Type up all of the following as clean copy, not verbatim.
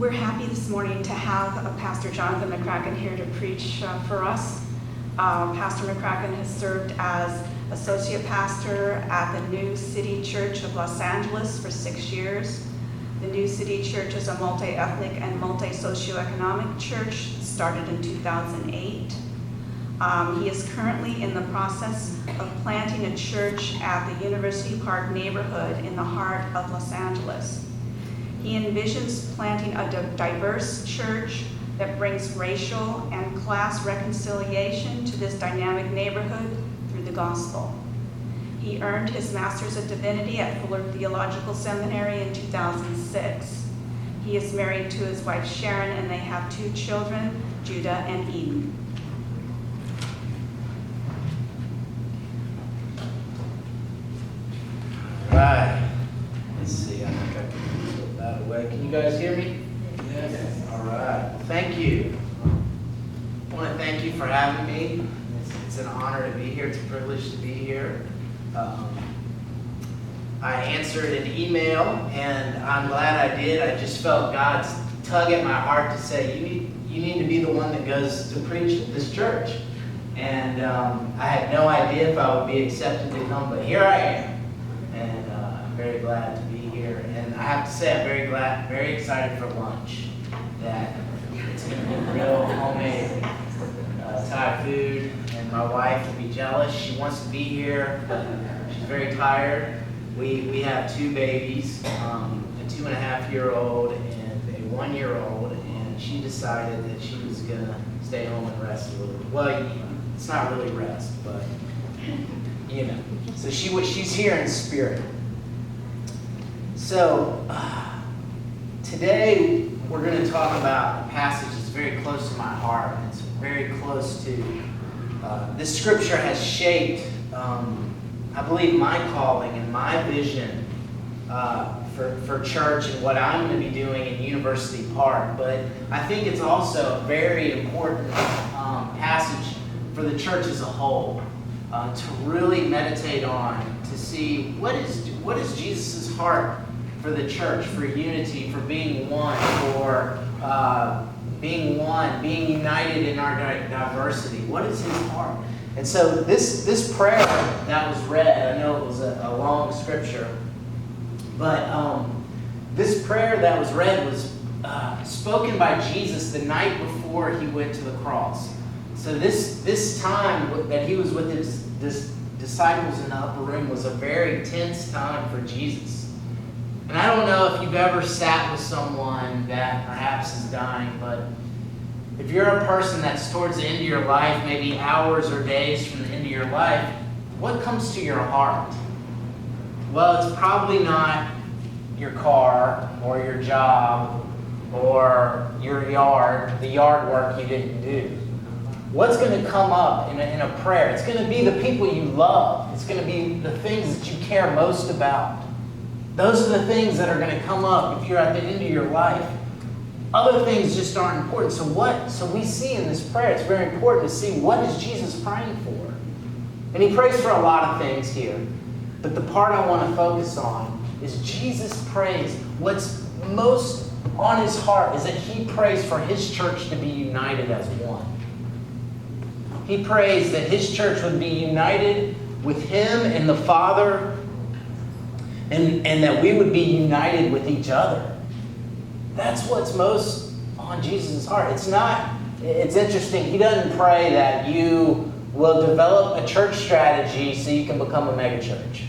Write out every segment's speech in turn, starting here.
We're happy this morning to have Pastor Jonathan McCracken here to preach for us. Pastor McCracken has served as associate pastor at the New City Church of Los Angeles for 6 years. The New City Church is a multi-ethnic and multi-socioeconomic church started in 2008. He is currently in the process of planting a church at the University Park neighborhood in the heart of Los Angeles. He envisions planting a diverse church that brings racial and class reconciliation to this dynamic neighborhood through the gospel. He earned his Master's of Divinity at Fuller Theological Seminary in 2006. He is married to his wife Sharon, and they have 2 children, Judah and Eden. All right. Let's see. I think I can flip that away. Can you guys hear me? Yes. All right. Well, thank you. I want to thank you for having me. It's an honor to be here. It's a privilege to be here. I answered an email, and I'm glad I did. I just felt God's tug at my heart to say, you need to be the one that goes to preach at this church. And I had no idea if I would be accepted to come, but here I am. And I'm very glad to be here. And I have to say, I'm very excited for lunch. That it's going to be real homemade Thai food. And my wife will be jealous. She wants to be here, but she's very tired. We have 2 babies, a 2.5-year-old and a 1-year-old, and she decided that she was going to stay home and rest a little bit. Well, it's not really rest, but you know. So she's here in spirit. So today we're going to talk about a passage that's very close to my heart. It's very close to this scripture has shaped, I believe, my calling and my vision for church and what I'm going to be doing in University Park. But I think it's also a very important passage for the church as a whole to really meditate on, to see what is Jesus' heart for the church, for unity, for being one, for being united in our diversity. What is his heart? And so this prayer that was read, I know it was a long scripture, but this prayer that was read was spoken by Jesus the night before he went to the cross. So this time that he was with his disciples in the upper room was a very tense time for Jesus. And I don't know if you've ever sat with someone that perhaps is dying, but if you're a person that's towards the end of your life, maybe hours or days from the end of your life, what comes to your heart? Well, it's probably not your car or your job or your yard, the yard work you didn't do. What's going to come up in a prayer? It's going to be the people you love. It's going to be the things that you care most about. Those are the things that are going to come up if you're at the end of your life. Other things just aren't important. So we see in this prayer, it's very important to see what is Jesus praying for. And he prays for a lot of things here. But the part I want to focus on is Jesus prays. What's most on his heart is that he prays for his church to be united as one. He prays that his church would be united with him and the Father, and that we would be united with each other. That's what's most on Jesus' heart. It's interesting, he doesn't pray that you will develop a church strategy so you can become a megachurch.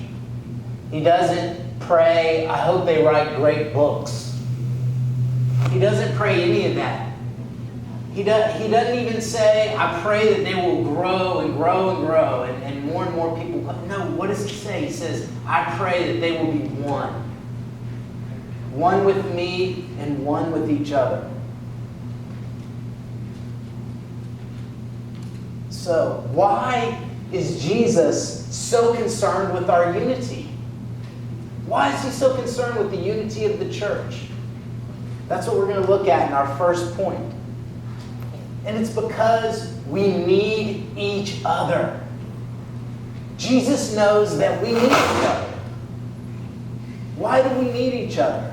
He doesn't pray, I hope they write great books. He doesn't pray any of that. He doesn't even say, I pray that they will grow and grow and grow and more people come. No, what does he say? He says, I pray that they will be one. One with me and one with each other. So, why is Jesus so concerned with our unity? Why is he so concerned with the unity of the church? That's what we're going to look at in our first point. And it's because we need each other. Jesus knows that we need each other. Why do we need each other?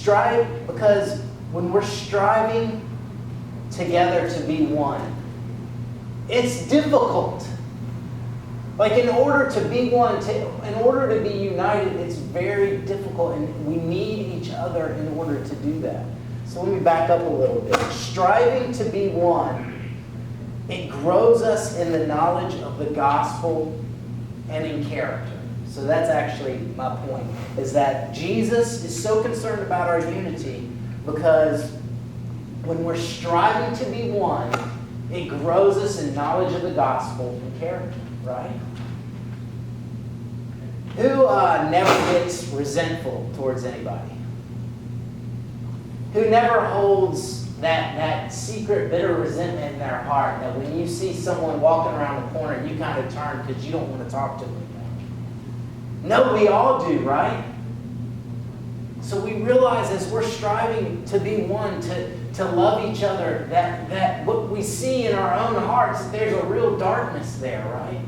Strive, because when we're striving together to be one, it's difficult. Like in order to be one, in order to be united, it's very difficult, and we need each other in order to do that. So let me back up a little bit. Striving to be one, it grows us in the knowledge of the gospel and in character. So that's actually my point, is that Jesus is so concerned about our unity because when we're striving to be one, it grows us in knowledge of the gospel and character, right? Who never gets resentful towards anybody? Who never holds that secret bitter resentment in their heart that when you see someone walking around the corner, you kind of turn because you don't want to talk to them anymore? No, we all do, right? So we realize as we're striving to be one, to love each other, that what we see in our own hearts, there's a real darkness there, right?